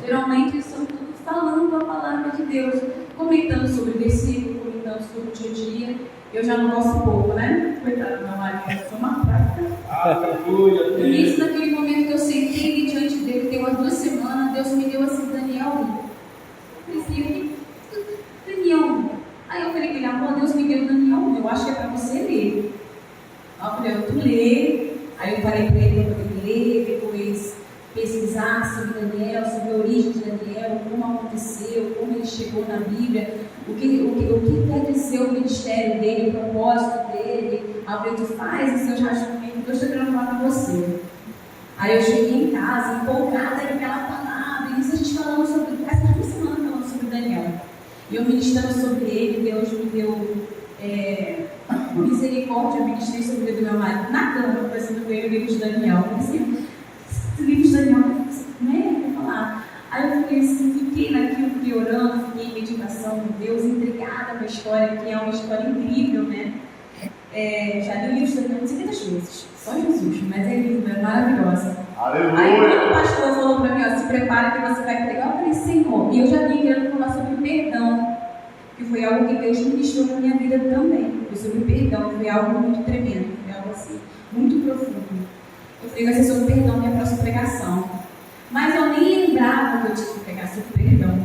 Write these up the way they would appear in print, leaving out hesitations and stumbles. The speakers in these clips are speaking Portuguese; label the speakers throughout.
Speaker 1: Geralmente eles estão tudo falando a palavra de Deus, comentando sobre o versículo, comentando sobre o dia a dia. Eu já não gosto pouco, né? Coitado do meu marido, eu sou uma prática.
Speaker 2: Aleluia.
Speaker 1: E nisso, naquele momento que eu sentei diante dele, deu há 2 semanas, Deus me deu assim, Daniel. Eu falei assim, Daniel. Aí eu falei, amor, Deus me deu Daniel, eu acho que é para você ler. Aí eu falei, tu lê. Aí eu falei para ele, eu poder ler, depois pesquisar sobre Daniel, sobre a origem de Daniel, como aconteceu, como ele chegou na Bíblia, o que quer dizer o ministério dele, o propósito dele. Aí eu falei, tu faz os seus rascunhos, eu estou querendo falar com você. Aí eu cheguei em casa, empolgada com aquela palavra, e isso a gente falando sobre, essa 2 semanas falando sobre Daniel. E eu ministrando sobre ele, Deus me deu misericórdia, eu ministrei sobre o livro do meu marido, na cama, conversando com ele, o livro de Daniel. Eu falei assim, esse livro de Daniel, né? Vou falar. Aí eu falei assim, fiquei naquilo, fiquei orando, fiquei em meditação com Deus, entregada com a história, que é uma história incrível, né? Já li o livro de Daniel 50 vezes, só Jesus, mas é linda, é maravilhosa.
Speaker 2: Aleluia.
Speaker 1: Aí quando o pastor falou para mim, ó, se prepara que você vai pregar, eu falei, Senhor, e eu já vim querendo falar sobre perdão, que foi algo que Deus ministrou na minha vida também, foi sobre perdão, foi algo muito tremendo, foi algo assim, muito profundo. Eu falei, vai ser sobre perdão minha próxima pregação. Mas eu nem lembrava que eu tinha que pregar sobre perdão.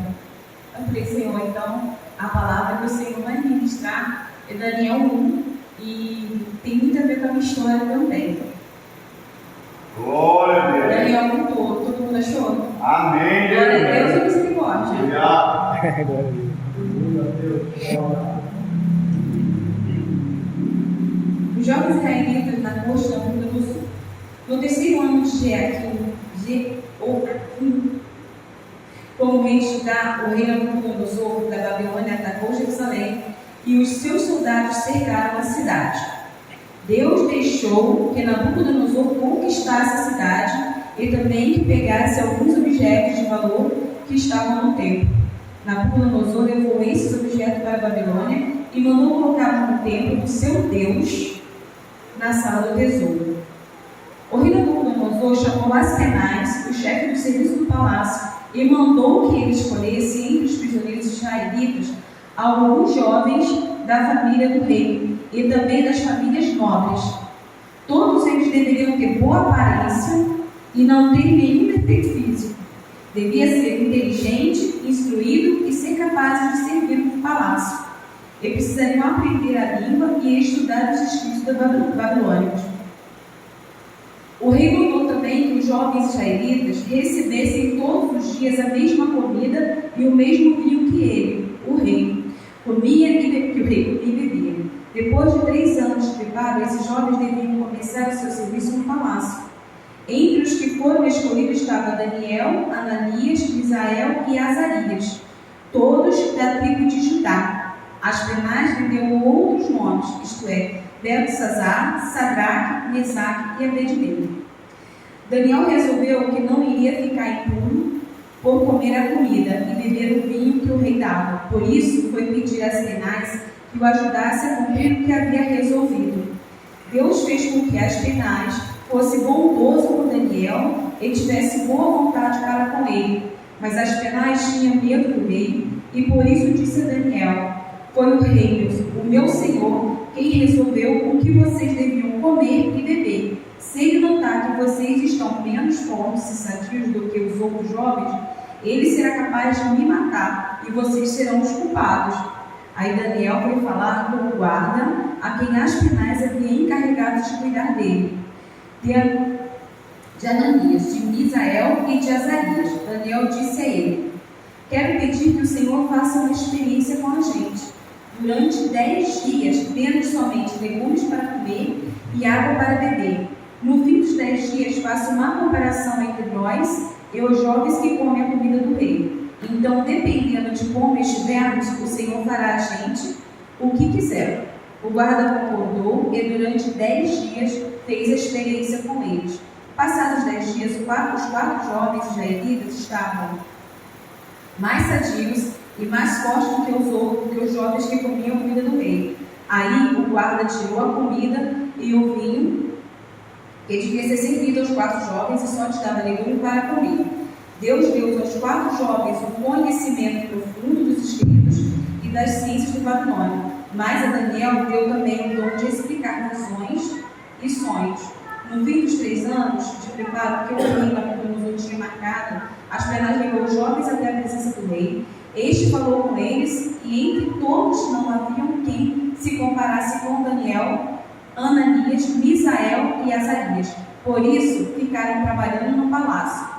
Speaker 1: Eu falei, Senhor, então a palavra que o Senhor vai ministrar é Daniel 1 e tem muito a ver com a minha história também.
Speaker 2: Glória a Deus.
Speaker 1: Daniel contou, todo mundo achou?
Speaker 2: Amém.
Speaker 1: Glória a Deus e misericórdia.
Speaker 2: Glória a Deus.
Speaker 1: Os jovens israelitas na corte da Bunda do Sul. No 3º ano de Jeoaquim, como rei de Judá, o rei Nabucodonosor da Babilônia atacou Jerusalém e os seus soldados cercaram a cidade. Deus deixou que Nabucodonosor conquistasse a cidade e também que pegasse alguns objetos de valor que estavam no templo. Nabucodonosor levou esses objetos para a Babilônia e mandou colocá-los no templo do seu Deus, na sala do tesouro. O rei Nabucodonosor chamou Aspenaz, o chefe do serviço do palácio, e mandou que ele escolhesse entre os prisioneiros israelitas alguns jovens da família do rei e também das famílias nobres. Todos eles deveriam ter boa aparência e não ter nenhum defeito físico. Devia ser inteligente, instruído e ser capaz de servir no palácio. E precisariam aprender a língua e estudar os escritos babilônicos. O rei mandou também que os jovens israelitas recebessem todos os dias a mesma comida e o mesmo vinho que ele, o rei, comia e bebia. Depois de 3 anos de preparo, esses jovens deveriam começar o seu serviço no palácio. Entre os que foram escolhidos estavam Daniel, Ananias, Misael e Azarias, todos da tribo de Judá. Aspenaz lhe deu outros nomes, isto é, Beltesazar, Sadraque, Mesaque e Abednego. Daniel resolveu que não iria ficar impuro por comer a comida e beber o vinho que o rei dava. Por isso, foi pedir a Aspenaz que o ajudasse a cumprir o que havia resolvido. Deus fez com que Aspenaz fosse bondoso com Daniel e tivesse boa vontade para com ele. Mas Aspenaz tinha medo do rei e por isso disse a Daniel: foi o rei, o meu senhor, quem resolveu o que vocês deviam comer e beber. Se ele notar que vocês estão menos fortes e sadios do que os outros jovens, ele será capaz de me matar e vocês serão os culpados. Aí Daniel foi falar com o guarda, a quem Aspenaz havia encarregado de cuidar dele, de Ananias, de Misael e de Azarias. Daniel disse a ele: quero pedir que o Senhor faça uma experiência com a gente. Durante 10 dias, tendo somente legumes para comer e água para beber. No fim dos 10 dias, faça uma comparação entre nós e os jovens que comem a comida do rei. Então, dependendo de como estivermos, o Senhor fará a gente o que quiser. O guarda concordou e durante 10 dias fez a experiência com eles. Passados 10 dias, os 4 jovens israelitas estavam mais sadios e mais fortes do que os jovens que comiam a comida do rei. Aí o guarda tirou a comida e o vinho que devia ser servido aos 4 jovens e só lhes dava legume para comer. Deus deu aos 4 jovens o conhecimento profundo dos escritos e das ciências de Babilônia. Mas a Daniel deu também o dom de explicar visões e sonhos. No fim dos 3 anos de preparo que o rei Nabucodonosor tinha marcado, Aspenaz levou os jovens até a presença do rei. Este falou com eles, e entre todos não haviam quem se comparasse com Daniel, Ananias, Misael e Azarias. Por isso, ficaram trabalhando no palácio.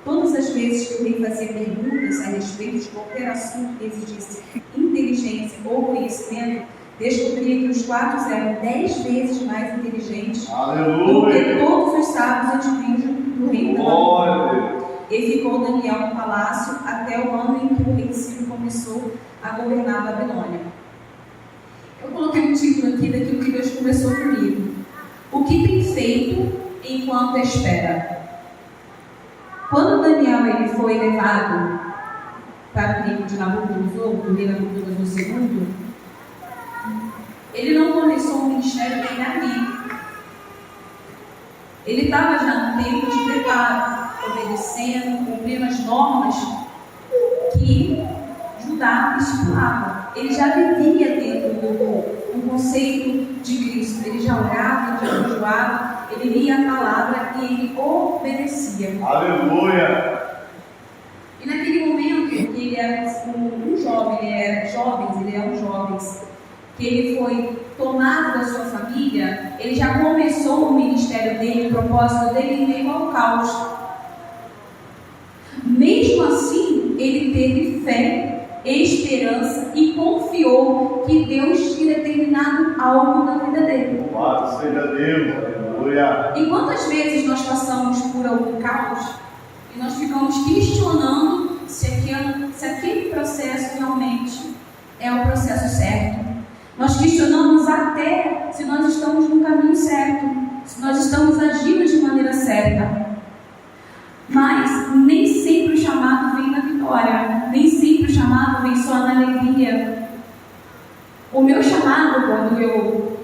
Speaker 1: Todas as vezes que o rei fazia perguntas a respeito de qualquer assunto que exigisse inteligência ou conhecimento, descobria que os 4 eram 10 vezes mais inteligentes do que todos os sábios adivinhos do reino da Babilônia. E ficou Daniel no palácio até o ano em que o rei Ciro começou a governar a Babilônia. Eu coloquei um título aqui daquilo que Deus conversou comigo. O que tem feito enquanto espera? Quando Daniel ele foi levado para o reino de Nabucodonosor, do rei Nabucodonosor II, ele não começou um ministério bem ali. Ele estava já no tempo de preparo, obedecendo, cumprindo as normas que Judá estipulava. Ele já vivia dentro do conceito de Cristo. Ele já orava, ele já jejuava, ele lia a palavra e ele obedecia.
Speaker 2: Aleluia!
Speaker 1: E naquele momento, ele era um jovem, ele era um jovem, que ele foi tomado da sua família, ele já começou o ministério dele, o propósito dele em meio ao caos. Mesmo assim, ele teve fé, esperança e confiou que Deus tinha determinado algo na vida dele.
Speaker 2: Louvado seja Deus, aleluia!
Speaker 1: E quantas vezes nós passamos por algum caos e nós ficamos questionando se aquele processo realmente é o processo certo? Nós questionamos até se nós estamos no caminho certo, se nós estamos agindo de maneira certa. Mas nem sempre o chamado vem na vitória, nem sempre o chamado vem só na alegria. O meu chamado, quando eu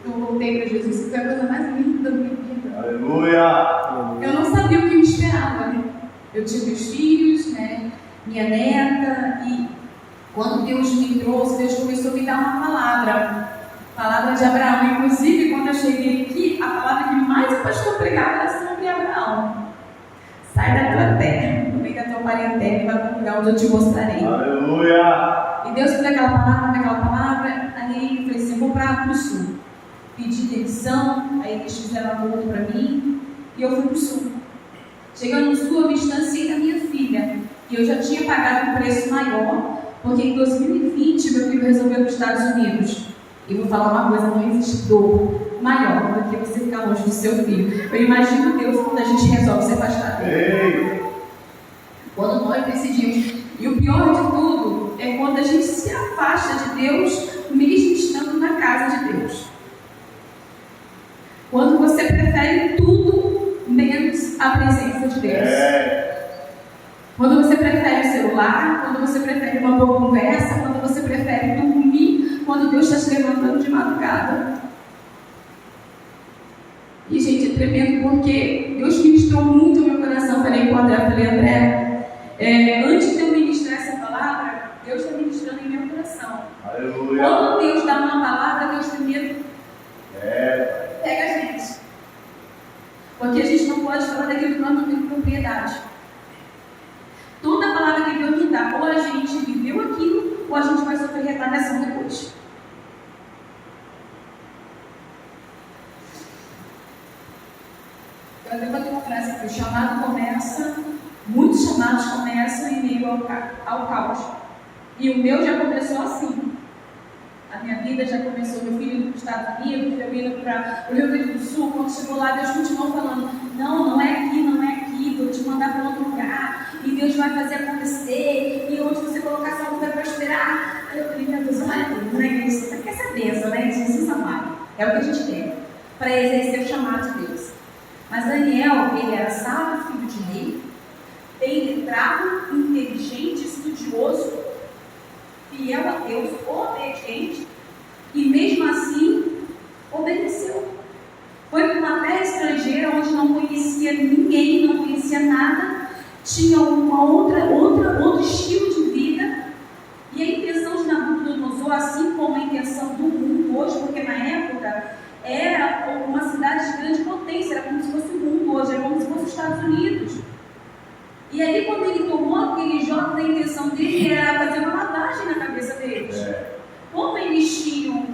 Speaker 1: voltei para Jesus, foi a coisa mais linda da minha vida.
Speaker 2: Aleluia!
Speaker 1: Eu não sabia o que me esperava. Eu tive meus filhos, minha neta, e quando Deus me trouxe, Deus começou a me dar uma palavra de Abraão. Inclusive, quando eu cheguei aqui, a palavra que mais o pastor pregava era sobre Abraão. Sai da tua terra, no meio da tua parentela, e vai para o lugar onde eu te mostrarei.
Speaker 2: Aleluia!
Speaker 1: E Deus me deu aquela palavra, aí eu falei assim, eu vou para o sul. Pedi demissão, aí eles fizeram um acordo para mim, e eu fui para o sul. Chegando no sul, eu me distanciei da minha filha, e eu já tinha pagado um preço maior, porque em 2020 meu filho resolveu ir para os Estados Unidos. E vou falar uma coisa, não existe dor maior do que você ficar longe do seu filho. Eu imagino Deus quando a gente resolve se afastar dele. Quando nós decidimos. E o pior de tudo é quando a gente se afasta de Deus, mesmo estando na casa de Deus. Quando você prefere tudo menos a presença de Deus. Quando você prefere o celular, quando você prefere uma boa conversa, quando você prefere dormir, quando Deus está te levantando de madrugada. E, gente, é tremendo porque Deus ministrou muito no meu coração. Falei com o André, antes de eu ministrar essa palavra, Deus está ministrando em meu coração.
Speaker 2: Aleluia!
Speaker 1: Quando Deus dá uma palavra, Deus primeiro pega a gente. Porque a gente não pode falar daquilo que nós não temos propriedade. Toda palavra que Deus nos dá, ou a gente viveu aquilo, ou a gente vai sofrer retaliação depois. Eu até botei uma frase aqui, o chamado começa, muitos chamados começam em meio ao caos. E o meu já começou assim. A minha vida já começou, meu filho indo para os Estados Unidos, eu indo para o Rio Grande do Sul. Quando chegou lá, Deus continuou falando, não é aqui, vou te mandar para outro lugar, e Deus vai fazer acontecer, e onde você colocar sua mão vai prosperar. Aí eu falei, meu Deus, olha tudo, Isso aqui é essa bênção, Jesus amado. É o que a gente tem, para exercer o chamado de Deus. Mas Daniel, ele era sábio, filho de rei, bem letrado, inteligente, estudioso, fiel a Deus, obediente, e mesmo assim obedeceu. Foi para uma terra estrangeira onde não conhecia ninguém, não conhecia nada, tinha outro estilo de vida, e a intenção de Nabucodonosor, assim como a intenção do mundo hoje, porque na época era uma cidade de grande potência, era como se fosse o mundo hoje, era como se fosse os Estados Unidos. E aí, quando ele tomou aquele jovem, a intenção dele era fazer uma lavagem na cabeça deles. Como eles tinham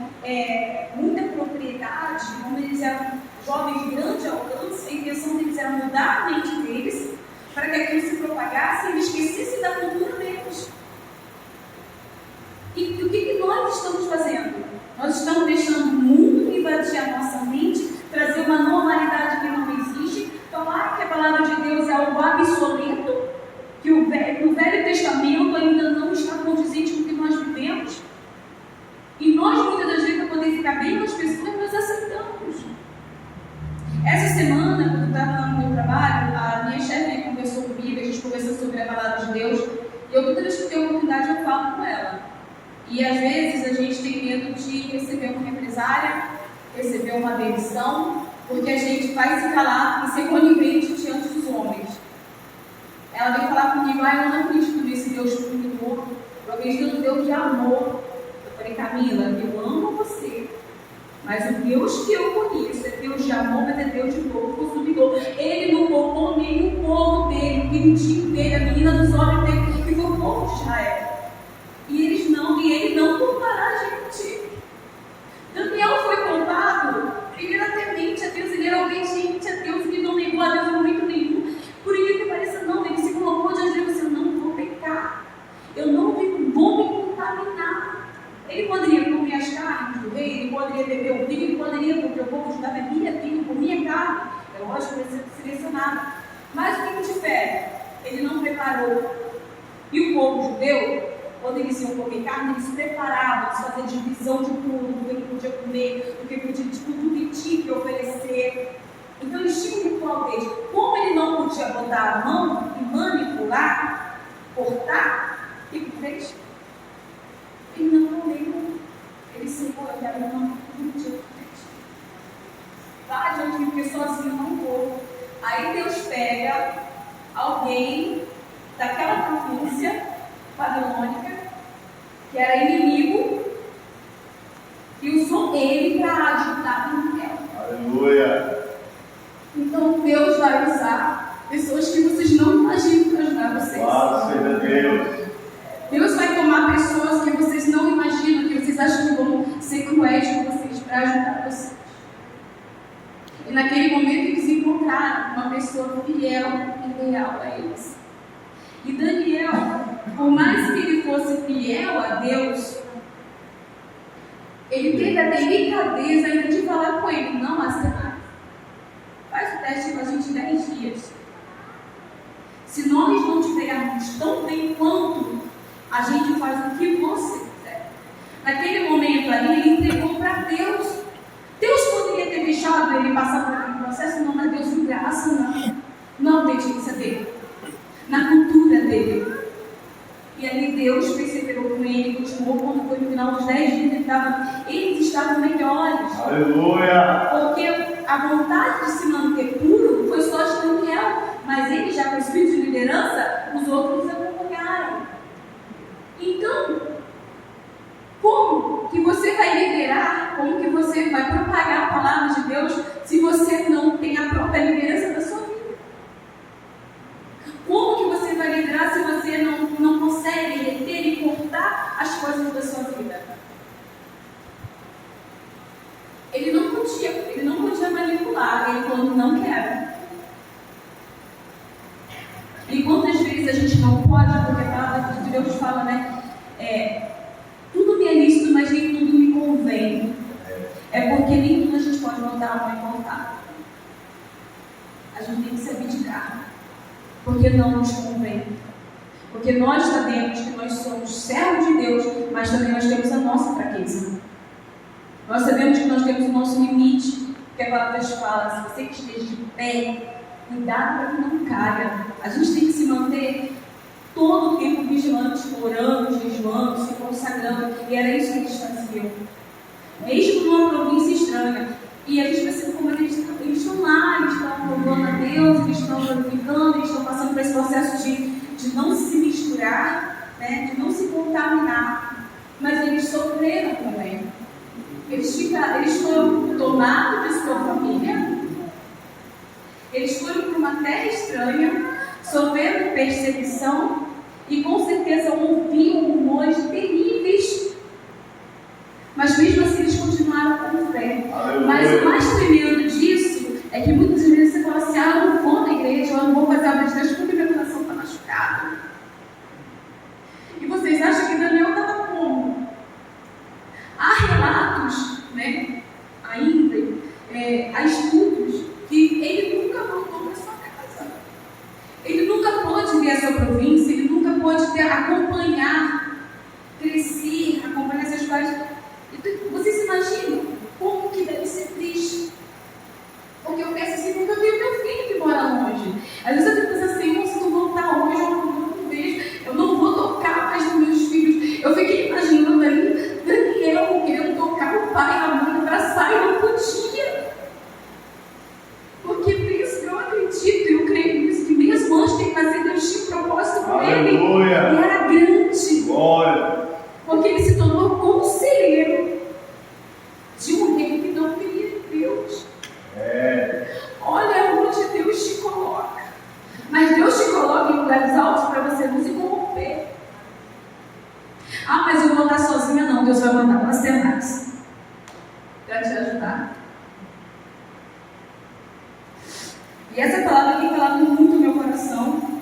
Speaker 1: muita propriedade, como eles eram jovens de grande alcance, a intenção deles era mudar a mente deles, para que aquilo se propagasse e eles esquecessem da cultura deles. E o que nós estamos fazendo? Nós estamos deixando o mundo invadir a nossa mente, trazer uma normalidade que não existe, falar que a palavra de Deus é algo obsoleto, que o Velho Testamento ainda não está condizente com o que nós vivemos. E nós, muitas das vezes, para poder ficar bem com as pessoas, nós aceitamos. Essa semana, quando eu estava no meu trabalho, a minha chefe conversou comigo, a gente conversou sobre a palavra de Deus, e eu, toda vez que tenho oportunidade, eu falo com ela. E às vezes a gente tem medo de receber uma represália, receber uma demissão, porque a gente vai se calar e ser conivente diante dos homens. Ela veio falar comigo, eu não acredito nesse Deus punidor, eu acredito no Deus de amor. Eu falei, Camila, eu amo você, mas o Deus que eu conheço é Deus de amor, mas é Deus de fogo consumidor. Ele não poupou nem o povo dele, o queridinho dele, a menina dos olhos dele, que foi o povo de Israel. E ele não poupará a gente. Daniel foi poupado, ele era temente a Deus, ele era obediente a Deus, ele não negou a Deus em momento nenhum. Por incrível que pareça, não, ele se colocou diante de Deus, eu não vou pecar, eu não vou me contaminar. Ele poderia comer as carnes do rei, ele poderia beber o vinho, ele poderia, porque o povo de Judá bebia vinho, comia carne, é lógico que ele ser selecionado. Mas o tipo de fé, ele não preparou. E o povo judeu, quando eles iam comer carne, eles se preparavam, eles faziam divisão de tudo, do que ele podia comer, do que podia, de tudo que tinha que oferecer. Então eles tinham um ritual deles. Como ele não podia botar a mão e manipular, cortar, o que ele fez? Ele não comeu. Ele secou a cara, não podia. Vai adiante, porque sozinho não vou. Aí Deus pega alguém daquela província babilônica, que era inimigo, e usou ele para ajudar Daniel.
Speaker 2: Aleluia.
Speaker 1: Então Deus vai usar pessoas que vocês não imaginam para ajudar vocês.
Speaker 2: Louvado seja Deus.
Speaker 1: Deus vai tomar pessoas que vocês não imaginam, que vocês acham que vão ser cruéis com vocês para ajudar vocês. E naquele momento eles encontraram uma pessoa fiel e leal a eles. E Daniel, por mais que ele fosse fiel a Deus, ele teve a delicadeza ainda de falar com ele, não, Asenat, faz o teste com a gente 10 dias. Se nós não tivermos tão bem quanto, a gente faz o que você quiser. Naquele momento ali, ele entregou para Deus. Deus poderia ter deixado ele passar por aquele processo, não, mas Deus de graça, não. Não obediência dele, na cultura dele. E ali Deus perseverou com ele, continuou. Quando foi no final dos 10 dias, eles estavam melhores.
Speaker 2: Aleluia.
Speaker 1: Porque a vontade de se manter puro foi só de Daniel, mas ele, já com o espírito de liderança, os outros acompanharam. Então, como que você vai liderar, como que você vai propagar a palavra de Deus se você não tem a própria liderança da sua vida? Como que você vai liderar se você não consegue reter e cortar as coisas da sua vida? Ele não podia manipular, ele falou, não quero. E quantas vezes a gente não pode, porque a palavra de Deus fala, né? Tudo me é lícito, mas nem tudo me convém. É porque nem tudo a gente pode botar a mão e contar. A gente tem que se abdicar. Porque não nos convém. Porque nós sabemos que nós somos servos de Deus, mas também nós temos a nossa fraqueza. Nós sabemos que nós temos o nosso limite, que a palavra Deus fala, se você que esteja de pé, cuidado para que não caia. A gente tem que se manter todo o tempo vigilante, orando, jejuando, se consagrando, e era isso que eles faziam. Mesmo numa província estranha. E a gente pensa como eles estão lá, eles estão louvando a Deus, eles estão glorificando, eles estão passando por esse processo de não se misturar, né? De não se contaminar. Mas eles sofreram também. Eles foram tomados de sua família. Eles foram para uma terra estranha, sofreram perseguição e com certeza ouviam rumores terríveis. Mas mesmo assim eles continuaram com fé. Mas o mais tremendo disso é que muitas vezes você fala assim: eu não vou na igreja, eu não vou fazer a obra de Deus porque meu coração está machucado. E vocês acham que Daniel estava como? Há relatos, né, ainda, há estudos, que ele nunca voltou para sua casa. Ele nunca pôde ver a sua província, ele nunca pôde acompanhar, crescer, acompanhar seus pais. Vocês imaginam como que deve ser triste? Porque eu penso assim, porque eu tenho meu filho que mora longe. Às vezes eu penso assim: se tu voltar hoje, eu não vejo, eu não vou tocar mais nos meus filhos. Eu fiquei imaginando aí Daniel querendo tocar o pai e a mãe, abraçar, e não podia. Porque mesmo eu acredito e eu creio nisso, que mesmo antes de fazer, Deus tinha um propósito com ele. E era grande.
Speaker 2: Glória.
Speaker 1: Porque ele se tornou conselheiro de um rei que não queria Deus. Olha onde Deus te coloca. Mas Deus te coloca em lugares altos para você não se corromper. Mas eu vou estar sozinha, não. Deus vai mandar para ser mais para te ajudar. E essa palavra tem falado muito no meu coração.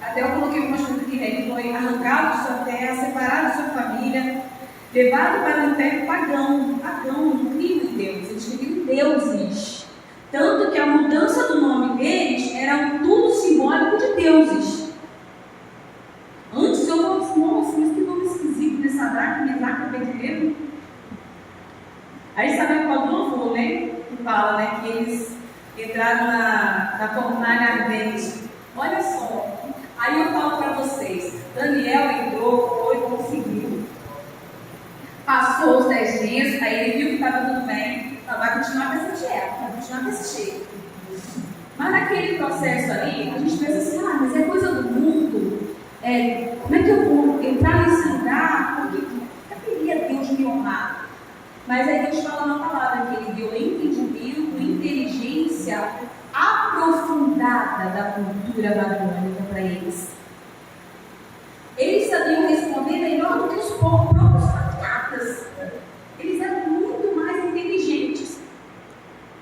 Speaker 1: Até eu coloquei uma coisas aqui, ele foi arrancado de sua terra, separado de sua família, levado para um império pagão, não criam em Deus, eles criam deuses. Tanto que a mudança do nome deles era tudo simbólico de deuses. Antes eu falava assim: nossa, mas que nome esquisito, dessa Sadraque, Mesaque e Abednego. Aí sabe qual novo, né? Que fala, né? Que eles entraram na fornalha ardente. Olha só. Aí eu falo para vocês: Daniel entrou, foi, conseguiu. Passou os 10 dias, aí ele viu que estava tudo bem. Então vai continuar com essa dieta, vai continuar desse jeito. Mas naquele processo ali, a gente pensa assim: mas é coisa do mundo. Como é que eu vou entrar nesse lugar? Porque eu queria Deus me honrar. Mas aí Deus fala na palavra que ele deu entendimento, inteligência aprofundada da cultura babilônica para eles. Eles sabiam responder melhor do que os próprios patriarcas. Eles eram muito mais inteligentes.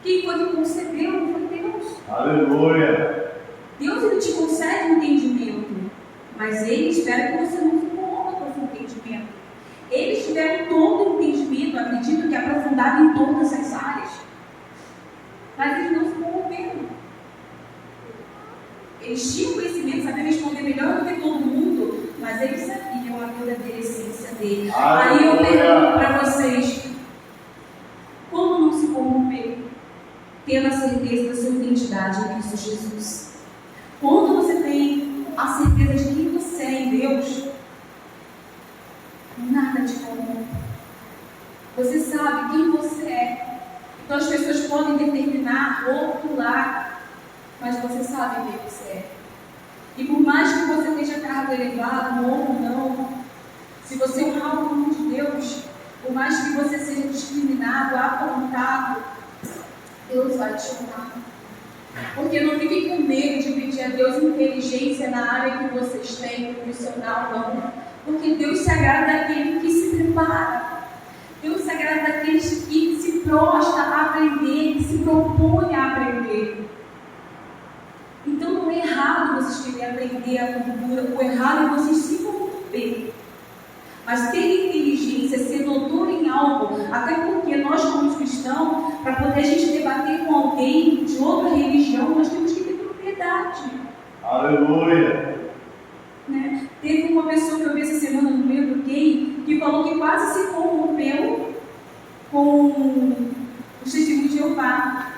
Speaker 1: Quem foi que concedeu? Foi Deus.
Speaker 2: Aleluia.
Speaker 1: Deus, ele te concede entendimento, mas ele espera que você não se corrompa com esse entendimento. Eles tiveram todo o entendimento, acredito que aprofundado em todas as áreas, mas eles não se corromperam. Eles tinham conhecimento, sabiam responder melhor do que todo mundo, mas eles sabiam a verdadeira essência dele. Aí eu pergunto para vocês: como não se corromper? Tendo a certeza da sua identidade em Cristo Jesus. Quando você tem a certeza de quem você é em Deus, nada te corrompe. Você sabe quem você é. Então as pessoas podem determinar, rotular, mas você sabe quem você é. E por mais que você esteja cargo elevado ou não, se você honrar o nome de Deus, por mais que você seja discriminado, apontado, Deus vai te honrar. Porque não fiquem com medo de pedir a Deus inteligência na área que vocês têm, profissional, não. Porque Deus se agrada daquele que se prepara. Deus se agrada daqueles que se prostra a aprender, que se propõe a aprender. Então não é errado vocês querem aprender a cultura, o errado é vocês se corromper. Mas ter inteligência, ser doutor em algo, até porque nós como cristãos, para poder a gente debater com alguém de outra religião, nós temos que ter propriedade.
Speaker 2: Aleluia.
Speaker 1: Né? Teve uma pessoa que eu vi essa semana no meio do game que falou que quase se corrompeu com o testemunho de Jeová.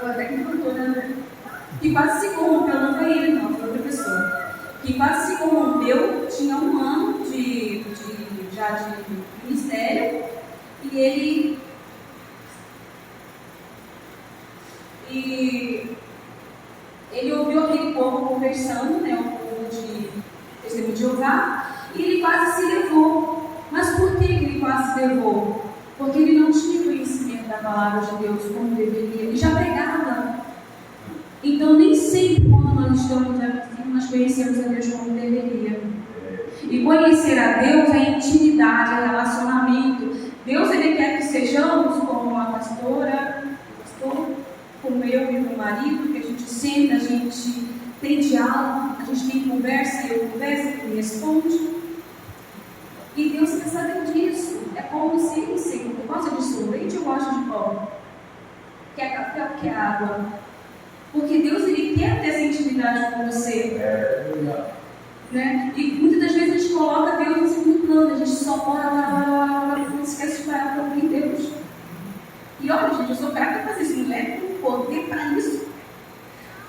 Speaker 1: Eu até que contou, né? Que quase se corrompeu, não foi ele, não, foi outra pessoa. Que quase se corrompeu, tinha 1 ano já de ministério, e ele ouviu aquele conversando, né, o povo de Testemunho de Jeová, e ele quase se levou. Mas por que ele quase se levou? Porque ele não tinha conhecimento da palavra de Deus como deveria. Ele já pregava. Então, nem sempre quando nós estamos aqui, nós conhecemos a Deus como deveria. E conhecer a Deus é intimidade, é relacionamento. Deus, ele quer que sejamos como a pastora, como eu e meu marido, que a gente senta, a gente tem diálogo, a gente tem conversa, eu converso, ele responde. E Deus quer saber disso. É como se ele sempre. Eu gosto de sorvete, eu gosto de pão. Quer café ou quer água? Porque Deus, ele quer ter essa intimidade com você. Né? E muitas das vezes a gente coloca Deus em segundo plano, a gente só ora, não esquece de parar para ouvir Deus. E olha, gente, eu sou fraca para fazer isso, não leva um poder para isso.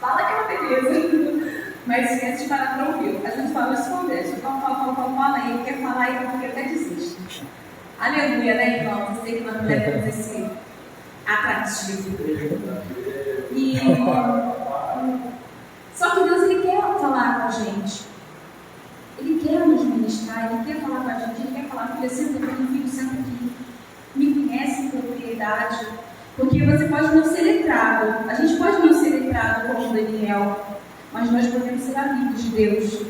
Speaker 1: Fala que é uma beleza, mas esquece de parar para ouvir. A gente fala isso com Deus, fala, e ele quer falar e ele até desiste. Aleluia, né, irmão? Você que nós levamos esse atrativo. E só que Deus, ele quer falar com a gente. Ele quer nos ministrar, ele quer falar com a gente, ele quer falar, filha, senta aqui, filho, senta aqui. Me conhece com propriedade. Porque você pode não ser letrado. A gente pode não ser letrado como Daniel, mas nós podemos ser amigos de Deus.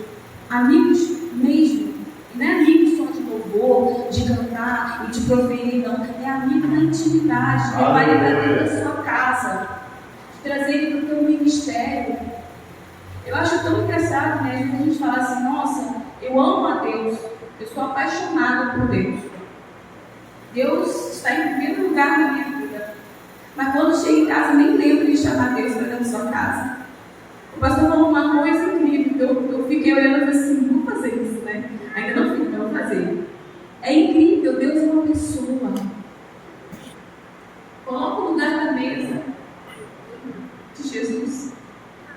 Speaker 1: Amigos mesmo. E não é amigos só de louvor, de cantar e de proferir, não. É amigo da intimidade, de levar ele para dentro da sua casa, de trazer ele para o teu ministério. Eu acho tão engraçado, né? Às vezes a gente fala assim, nossa, eu amo a Deus, eu sou apaixonada por Deus. Deus está em primeiro lugar na minha vida. Mas quando chega em casa, nem lembro de chamar Deus para dentro da sua casa. O pastor falou uma coisa incrível, eu fiquei olhando e falei assim, vou fazer isso, né? Ainda não fiz, vou fazer. É incrível, Deus é uma pessoa. Coloca o lugar da mesa de Jesus.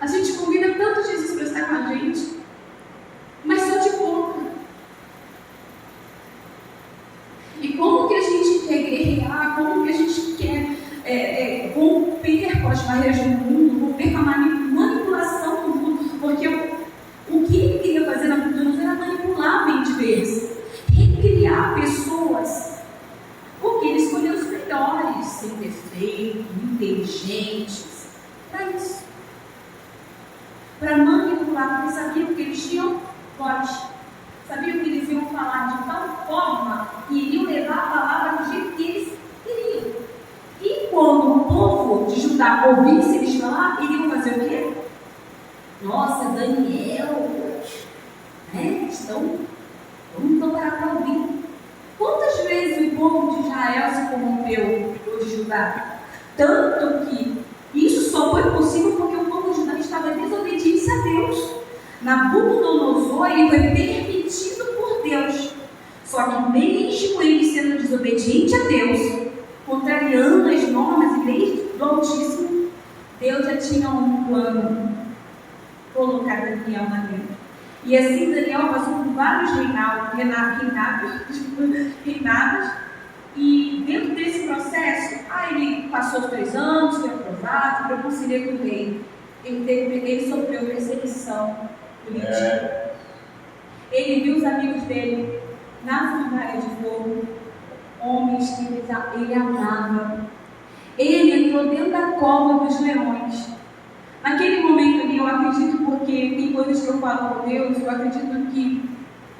Speaker 1: A gente convida tanto Jesus para estar com a gente, mas só de boca. E como que a gente quer guerrear, como que a gente quer romper com as barreiras do mundo, romper com a manipulação do mundo, porque o que ele queria fazer na vida de Deus era manipular a mente deles, recriar pessoas, porque ele escolheu os melhores, sem defeito, inteligentes, para isso. Para manipular, porque sabiam que eles tinham voz, sabiam que eles iam falar de tal forma que iriam levar a palavra do jeito que eles queriam. E quando o povo de Judá ouvisse eles falar, iriam fazer o quê? Nossa, Daniel, né? Vamos parar para ouvir. Quantas vezes o povo de Israel se corrompeu, ou de Judá? Tanto que isso só foi possível porque o povo de Judá estava desobediente a Deus. Nabucodonosor, ele foi permitido por Deus. Só que mesmo ele sendo desobediente a Deus, contrariando as normas e leis do Altíssimo, Deus já tinha um plano, colocar Daniel lá dentro. E assim Daniel passou por vários reinados, e dentro desse processo, ele passou os 3 anos, foi aprovado, foi conselheiro do rei. Ele sofreu perseguição política. Ele viu os amigos dele na fornalha de fogo, homens que ele amava. Ele entrou dentro da cova dos leões. Naquele momento ali, eu acredito, porque tem coisas que eu falo com Deus, eu acredito que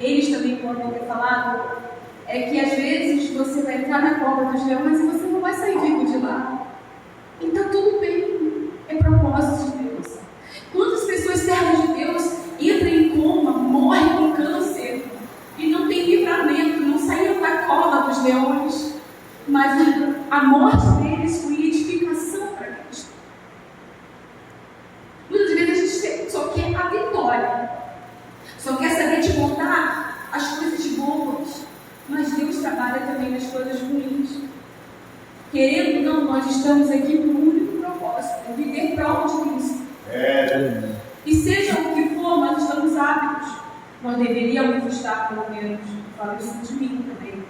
Speaker 1: eles também podem ter falado, é que às vezes você vai entrar na cova dos leões e você não vai sair vivo de lá. E tá tudo bem, é propósito de Deus. Quantas pessoas servas de Deus entram em coma, morrem com câncer e não tem livramento, não saíram da cova dos leões, mas a morte deles foi edificação para Cristo. Muitas vezes a gente só quer a vitória, só quer saber de contar as coisas boas, mas Deus trabalha também nas coisas ruins. Querendo ou não, nós estamos aqui por um único propósito, viver prol de Cristo. E seja o que for, nós estamos aptos. Nós deveríamos estar, pelo menos, falo isso de mim também.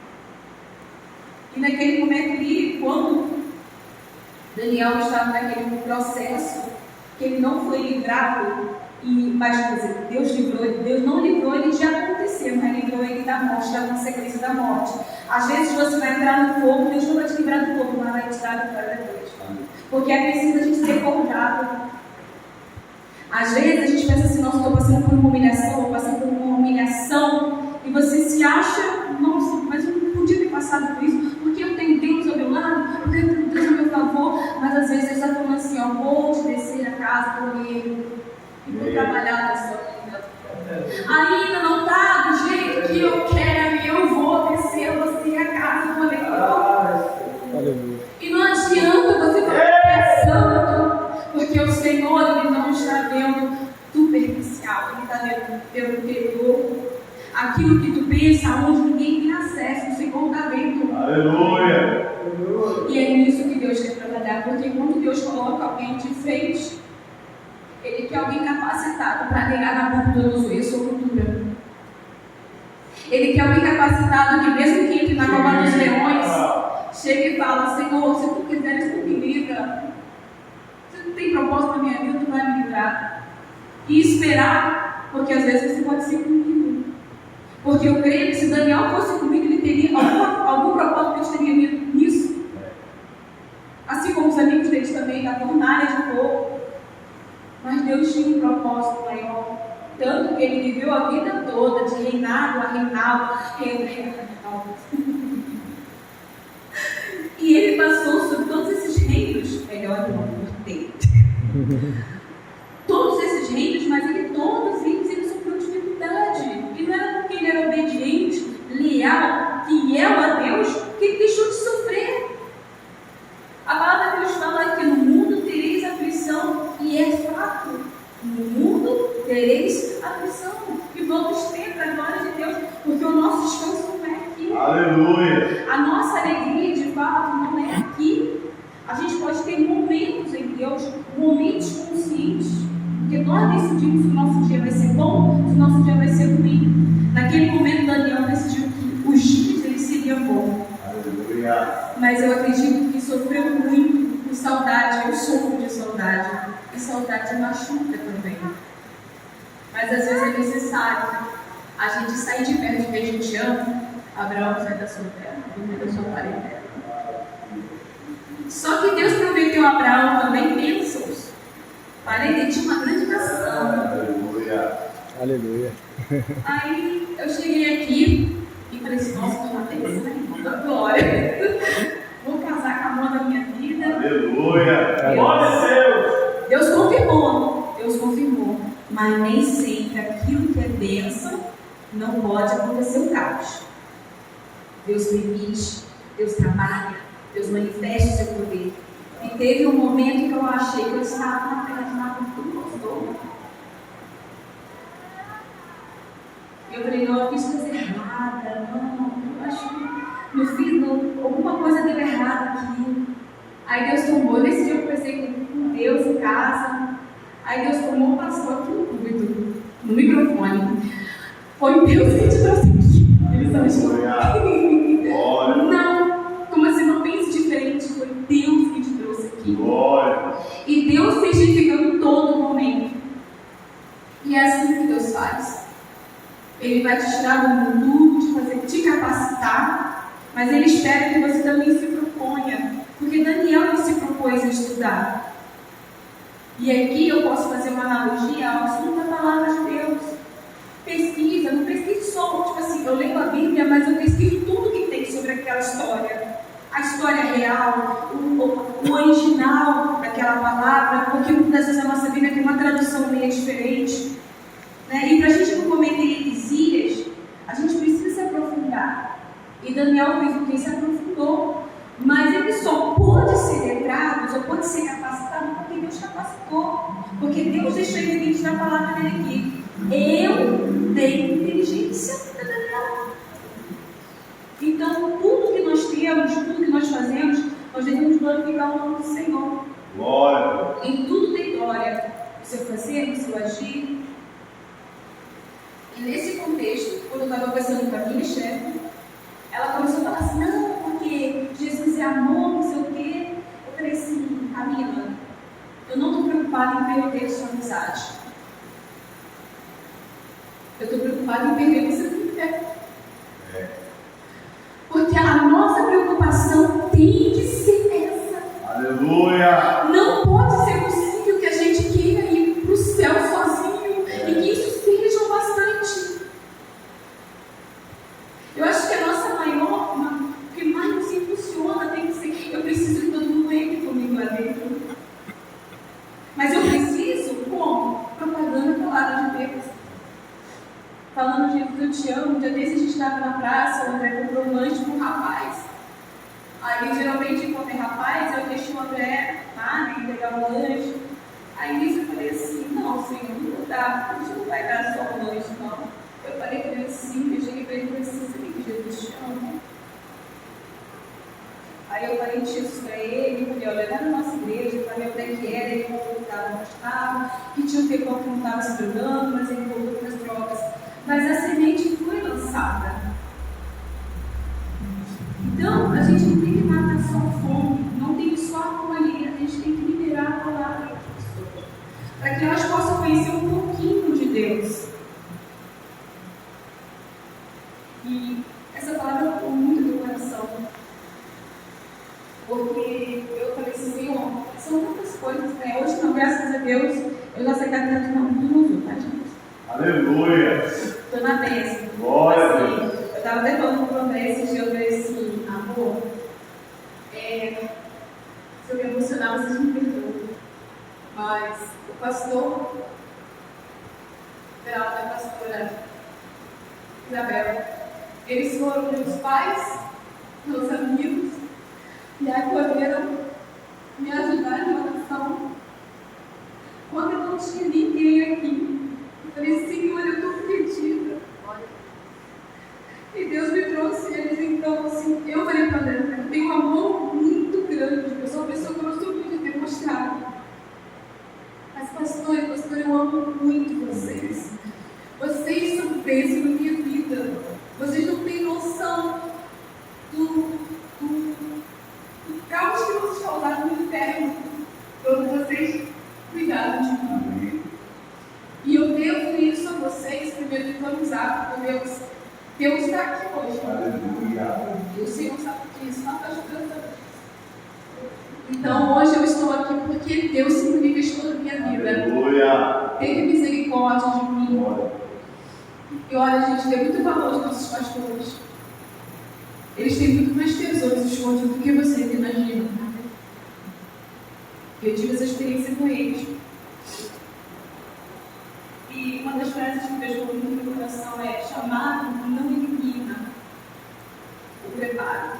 Speaker 1: E naquele momento ali, quando Daniel estava naquele processo, que ele não foi livrado Mas, quer dizer, Deus não livrou ele de acontecer, mas livrou ele da morte, da consequência da morte. Às vezes você vai entrar no fogo, Deus não vai te livrar do fogo, mas vai te dar a vitória depois. Porque é preciso a gente ser forjado. Às vezes a gente pensa assim, nossa, estou passando por uma humilhação, e você se acha, nossa, mas eu não podia ter passado por isso, porque eu tenho Deus ao meu lado, porque eu tenho Deus ao meu favor, mas às vezes Deus está falando assim, ó, vou te descer a casa por ele, e vou trabalhar na sua vida. Ainda não está do jeito que eu quero, e eu vou descer você a casa por ele. E não adianta você falar que é santo, porque o Senhor, Ele não está vendo superficial, Ele está vendo pelo interior. Aquilo que tu pensa, onde ninguém tem acesso, o Senhor está vendo.
Speaker 2: Aleluia!
Speaker 1: E é nisso que Deus quer trabalhar, porque quando Deus coloca alguém de frente, Ele quer alguém capacitado para negar na boca do zoio, sua cultura. Ele quer alguém capacitado que, mesmo que entre na cova dos leões, chega e fala, Senhor, se tu quiseres, tu me livra. Se tu tem propósito na minha vida, tu vai me livrar. E esperar, porque às vezes você pode ser comigo. Porque eu creio que se Daniel fosse comigo, ele teria algum propósito que Deus teria vindo nisso. Assim como os amigos deles também estavam na área de fogo. Mas Deus tinha um propósito maior. Tanto que ele viveu a vida toda de reinado a reinado. E ele passou sobre todos esses reinos. Melhor não, tem. Todos esses reinos, mas todos eles sofreu dificuldade. E não era porque ele era obediente, leal, fiel a Deus, que ele deixou de sofrer. A palavra de Deus fala que no mundo tereis aflição, e é fato. No mundo tereis aflição. E vamos ter para a glória de Deus, porque o nosso descanso não é aqui.
Speaker 2: Aleluia!
Speaker 1: A nossa alegria, de fato, não é aqui. A gente pode ter momentos em Deus, momentos conscientes, porque nós decidimos se o nosso dia vai ser bom, se o nosso dia vai ser ruim. Naquele momento, Daniel decidiu que os dias dele seriam bons.
Speaker 2: Aleluia!
Speaker 1: Mas eu acredito que sofreu muito com saudade. Eu sofro de saudade. E saudade machuca também. Mas às vezes é necessário a gente sair de perto de quem a gente ama. Abraão sai da sua terra, da sua parentela. Só que Deus prometeu a Abraão também bênçãos. Para ele tinha uma grande nação.
Speaker 2: Aleluia!
Speaker 3: Aleluia.
Speaker 1: Aí eu cheguei aqui e falei assim, nossa, estou uma bênção, da glória. Vou casar com a mão da minha vida.
Speaker 2: Aleluia! Glória a Deus!
Speaker 1: Deus confirmou. Mas nem sempre aquilo que é bênção não pode acontecer o caos. Deus permite, Deus trabalha, Deus manifesta o seu poder. E teve um momento que eu achei que eu estava na terra de uma tudo gostoso. Eu falei, não, eu fiz coisa errada, não, eu acho que no fim, alguma coisa deu errado aqui. Aí Deus tomou, nesse dia eu pensei com Deus em casa. Aí Deus tomou, passou aqui no púlpito, no microfone. Foi Deus que te trouxe aqui. Ele estava chorando. Não, como assim, não pense diferente. Foi Deus que te trouxe aqui.
Speaker 2: Glória!
Speaker 1: E Deus se edificando em todo momento. E é assim que Deus faz. Ele vai te tirar do mundo, te capacitar, mas Ele espera que você também se proponha. Porque Daniel se propôs a estudar. E aqui eu posso fazer uma analogia ao estudo da palavra de Deus. Pesquisa, não pesquise só, tipo assim, eu leio a Bíblia, mas eu pesquiso tudo que tem sobre aquela história. A história real, o original daquela palavra, porque muitas vezes a nossa Bíblia tem uma tradução meio diferente. Né? E para a gente não cometer heresias, a gente precisa se aprofundar. E Daniel fez o que? Se aprofundou. Mas ele só pôde ser letrado, só pôde ser capacitado porque Deus capacitou. Porque Deus deixou evidente na palavra dele aqui. Eu tenho inteligência para Daniel. Então, tudo que nós temos, tudo que nós fazemos, nós devemos glorificar o nome do Senhor.
Speaker 2: Glória!
Speaker 1: Em tudo tem glória. O seu fazer, o seu agir. E nesse contexto, quando eu estava conversando com a minha chefe, ela começou a falar assim, não, porque Jesus é amor, não sei o quê. Eu falei assim, Camila, eu não estou preocupada em perder sua amizade.
Speaker 3: Eu estou preocupada em perder você do pé. Porque a nossa preocupação tem que ser essa.
Speaker 2: Aleluia.
Speaker 3: Não pode ser possível que a gente queira ir para o céu sozinho e que isso seja o bastante. Eu acho que a nossa maior, o que mais nos impulsiona tem que ser: eu preciso que todo mundo entre comigo lá dentro. Mas eu preciso como? Propaganda da palavra de Deus. Falando de Jesus, eu te amo. Um dia desse a gente estava na praça, o André comprou um lanche com um rapaz. Aí geralmente quando é rapaz, eu deixo o André lá, né, pegar o lanche. Aí nisso eu falei assim: não, Senhor, não dá, a gente não vai dar só o lanche, não. Eu falei para ele assim, eu cheguei para ele e falei assim: sabe que Jesus te ama? Aí eu falei isso para ele, falei: olha, lá na nossa igreja, falei onde é que era, ele voltou que estava no estado, que tinha um tempo que não estava se drogando, mas ele voltou para as drogas. Mas a semente foi lançada. Então, a gente não tem que matar só a fome, não tem que só acolher, a gente tem que liberar a palavra para as pessoas, para que elas possam conhecer um pouquinho de Deus. E essa palavra ficou muito no meu coração, porque eu falei assim: Senhor, são tantas coisas, né? Hoje não, graças a Deus, eu já sei que a criança não usou, tá, gente?
Speaker 2: Aleluia.
Speaker 3: Estou na bênção.
Speaker 2: Glória a
Speaker 3: Assim,
Speaker 2: Deus.
Speaker 3: eu estava até falando com o André esses dias, eu falei assim: amor, se eu me emocionar, vocês me perdoam. Mas o pastor, a pastora Isabel, eles foram meus pais, meus amigos, e acolheram, me ajudaram na oração. Quando eu não tinha ninguém aqui, eu falei: Senhor, eu estou perdida. E Deus me trouxe eles. Então, assim, eu falei para André: eu tenho um amor muito grande. Eu sou uma pessoa que eu gosto muito de demonstrar. Mas, pastor, eu amo muito vocês. Vocês são bênção na minha vida. Vocês não têm noção do caos que vocês causaram no inferno quando vocês cuidaram de mim. E eu devo isso a vocês, primeiro de valorizar, porque Deus está aqui hoje.
Speaker 2: Aleluia.
Speaker 3: E o Senhor sabe disso, não está ajudando a Deus. Então hoje eu estou aqui porque Deus se manifestou na minha vida.
Speaker 2: Aleluia.
Speaker 3: Teve misericórdia de mim.
Speaker 2: Glória.
Speaker 3: E olha, gente, dê muito valor aos nossos pastores. Eles têm muito mais tesouros escondidos do que você imagina. Eu tive essa experiência com eles. E uma das frases que Deus colocou no meu coração é: chamado não elimina o preparo,